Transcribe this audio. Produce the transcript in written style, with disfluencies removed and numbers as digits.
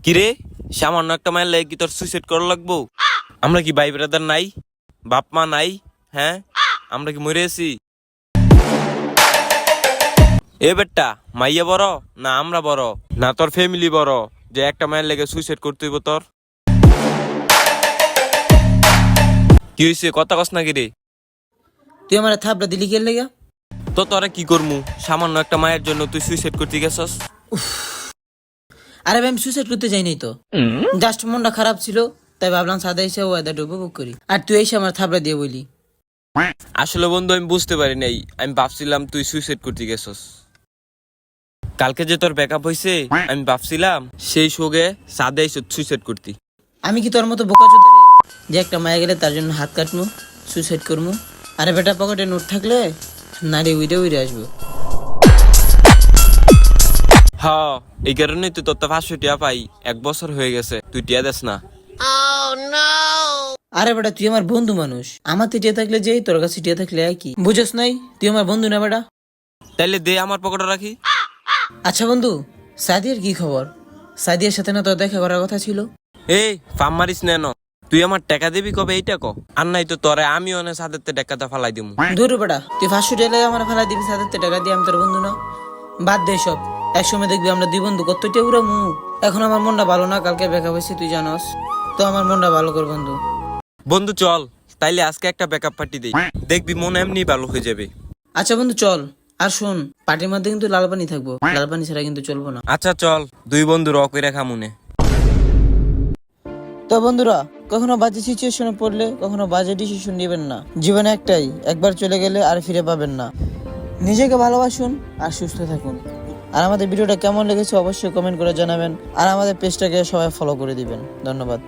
কিরে সামান্য একটা মায়ের লাগে কি তোর সুইসাইড করা লাগবো? আমরা কি ভাই ব্রাদার নাই, বাপ মা নাই? হ্যাঁ, আমরা কি মরে আছি? এ বেটা, মাইয়া বড় না আমরা বড় না তোর ফ্যামিলি বড় যে একটা মায়ের লেগে সুইসাইড করতে হইব তোর? কি হয়েছে কথা কস না কিরে? তুই আমার থাপড়া দিলি কে লেগা? তো তোরা কি করমু? সামান্য একটা মায়ের জন্য তুই সুইসাইড করতে গেছস? আরে ভাই আমি সুইসাইড করতে যাইনি তো, জাস্ট মনটা খারাপ ছিল তাই ভাবলাম সাদা এসে ওয়েদারটা উপভোগ করি। আর তুই এসে আমার থাপড়া দিয়ে বলি। আসলে বন্ধু আমি বুঝতে পারি নাই, আমি ভাবছিলাম তুই সুইসাইড করতে গেছস। কালকে যে তোর ব্যাকআপ হইছে আমি ভাবছিলাম সেই শোকে সাদে এসে সুইসাইড করতি। আমি কি তোর মতো বোকা চোদা রে যে একটা মায়া গেলে তার জন্য হাত কাটমু, সুইসাইড করমু? আরে বেটা পকেটে নোট থাকলে নারী উইরে উইরে আসবো। হ্যাঁ, এই কারণেই তুই তোর তো 500 টিয়া পাই, 1 বছর হয়ে গেছে তুই টিয়া দেস না। আরে বেটা তুই আমার বন্ধু মানুষ, আমার টিয়া থাকলে যেই তোর কাছে টিয়া থাকলে একই, বুঝস নাই? তুই আমার বন্ধু না বেটা। তাইলে দে আমার পকেটে রাখি। আচ্ছা বন্ধু, সাদিয়ার কি খবর? সাদিয়ার সাথে না তোর দেখা করার কথা ছিল? এই ফাম মারিস না ন, তুই আমার টাকা দিবি কবে এইটা ক? আর নাই তো তোরে আমি অনেক সাদের টাকাটা ফালাই দিমু। দূর বেটা, তুই 500 টাকা আমার ফেলাই দিবি, 7 টাকা দিয়ে আমি তোর বন্ধু না? বাদ দে সব, একসময় দেখবি আমরা দুই বন্ধু কতটা উড়ামু। এখন আমার মনটা ভালো না, কালকে দেখা হয়েছে তুই জানস তো, আমার মনটা ভালো কর বন্ধু। বন্ধু চল তাইলে আজকে একটা ব্যাকআপ পার্টি দেই, দেখবি মন এমনি ভালো হয়ে যাবে। আচ্ছা বন্ধু চল। আর শোন, পার্টির মধ্যে কিন্তু লাল পানি থাকবো, লাল পানি ছাড়া কিন্তু চলবো না। আচ্ছা চল, দুই বন্ধু র কইরা খামুনে। তো বন্ধুরা, কখনো বাজে সিচুয়েশনে পড়লে কখনো বাজে ডিসিশন নেবেন না। জীবনে একটাই, একবার চলে গেলে আর ফিরে পাবেন না। নিজেকে ভালোবাসুন আর সুস্থ থাকুন। আর আমাদের ভিডিওটা কেমন লেগেছে অবশ্যই কমেন্ট করে জানাবেন, আর আমাদের পেজটাকে সবাই ফলো করে দিবেন। ধন্যবাদ।